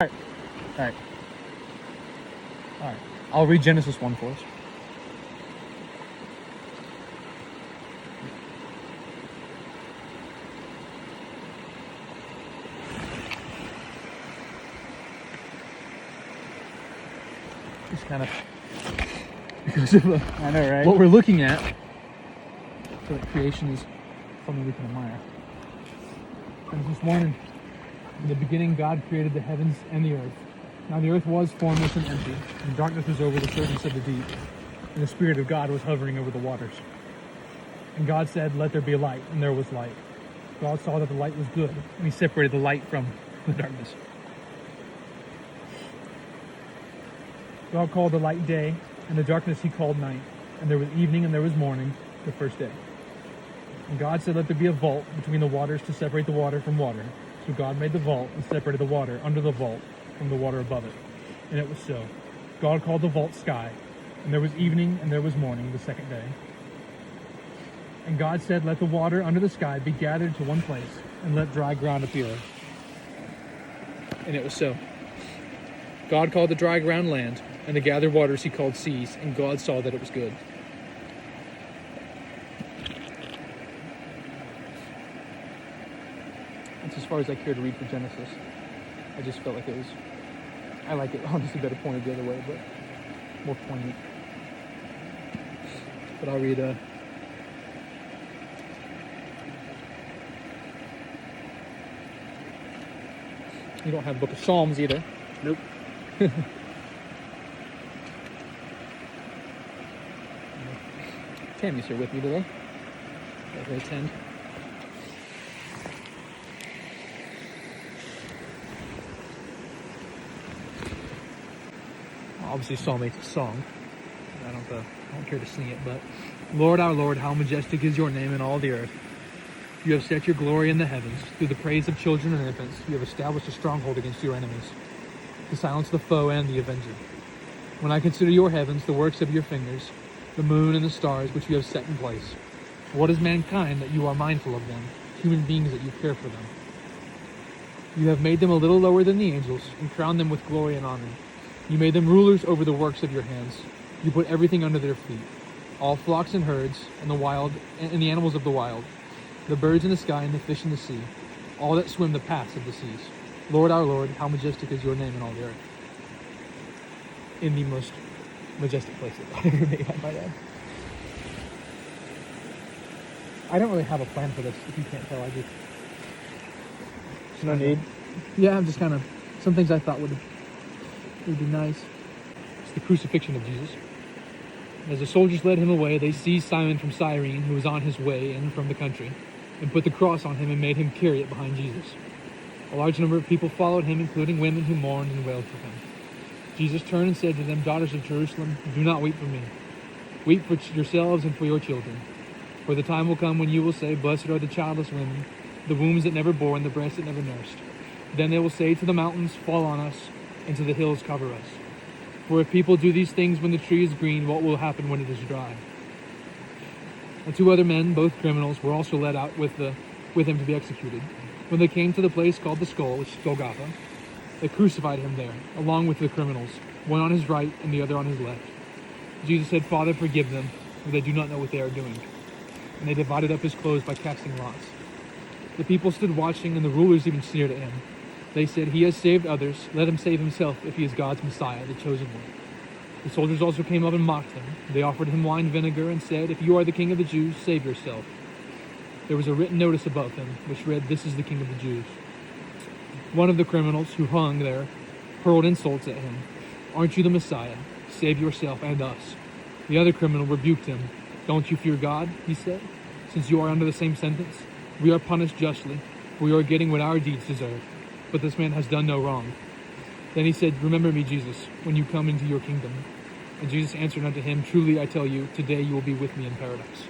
All right. I'll read Genesis 1 for us. Just kind of because of I know, right? what we're looking at. So that creation is something we can admire. Genesis 1, in the beginning God created the heavens and the earth. Now the earth was formless and empty, and darkness was over the surface of the deep, and the Spirit of God was hovering over the waters. And God said, "Let there be light," and there was light. God saw that the light was good, and he separated the light from the darkness. God called the light day, and the darkness he called night. And there was evening and there was morning, the first day. And God said, "Let there be a vault between the waters to separate the water from water." So God made the vault and separated the water under the vault from the water above it. And it was so. God called the vault sky. And there was evening and there was morning, the second day. And God said, "Let the water under the sky be gathered to one place, and let dry ground appear." And it was so. God called the dry ground land, and the gathered waters he called seas, and God saw that it was good. That's as far as I care to read for Genesis. I just felt like it was, I like it obviously better pointed the other way, but more poignant. But I'll read you don't have the book of Psalms either. Nope. Tammy's here with me today. Let her attend. Obviously, Psalm 8's a song. I don't care to sing it, but Lord, our Lord, how majestic is your name in all the earth. You have set your glory in the heavens. Through the praise of children and infants, you have established a stronghold against your enemies, to silence the foe and the avenger. When I consider your heavens, the works of your fingers, the moon and the stars which you have set in place. What is mankind that you are mindful of them, human beings that you care for them? You have made them a little lower than the angels, and crowned them with glory and honor. You made them rulers over the works of your hands. You put everything under their feet, all flocks and herds, and the animals of the wild, the birds in the sky and the fish in the sea, all that swim the paths of the seas. Lord, our Lord, how majestic is your name in all the earth. In the most majestic place that God ever made, I might add. I don't really have a plan for this, if you can't tell. I just... No need. Yeah, I'm just kind of... Some things I thought would be nice. It's the crucifixion of Jesus. As the soldiers led him away, they seized Simon from Cyrene, who was on his way in from the country, and put the cross on him and made him carry it behind Jesus. A large number of people followed him, including women who mourned and wailed for him. Jesus turned and said to them, "Daughters of Jerusalem, do not weep for me. Weep for yourselves and for your children. For the time will come when you will say, 'Blessed are the childless women, the wombs that never bore, and the breasts that never nursed.' Then they will say to the mountains, 'Fall on us,' and to the hills, 'Cover us.' For if people do these things when the tree is green, what will happen when it is dry?" And 2 other men, both criminals, were also led out with him to be executed. When they came to the place called the Skull, which is Golgotha, they crucified him there, along with the criminals, one on his right and the other on his left. Jesus said, "Father, forgive them, for they do not know what they are doing." And they divided up his clothes by casting lots. The people stood watching, and the rulers even sneered at him. They said, "He has saved others. Let him save himself if he is God's Messiah, the chosen one." The soldiers also came up and mocked him. They offered him wine vinegar and said, "If you are the king of the Jews, save yourself." There was a written notice above him, which read, "This is the king of the Jews." One of the criminals who hung there hurled insults at him. "Aren't you the Messiah? Save yourself and us." The other criminal rebuked him. "Don't you fear God?" he said. "Since you are under the same sentence, we are punished justly. We are getting what our deeds deserve. But this man has done no wrong." Then he said, "Remember me, Jesus, when you come into your kingdom." And Jesus answered unto him, "Truly I tell you, today you will be with me in paradise."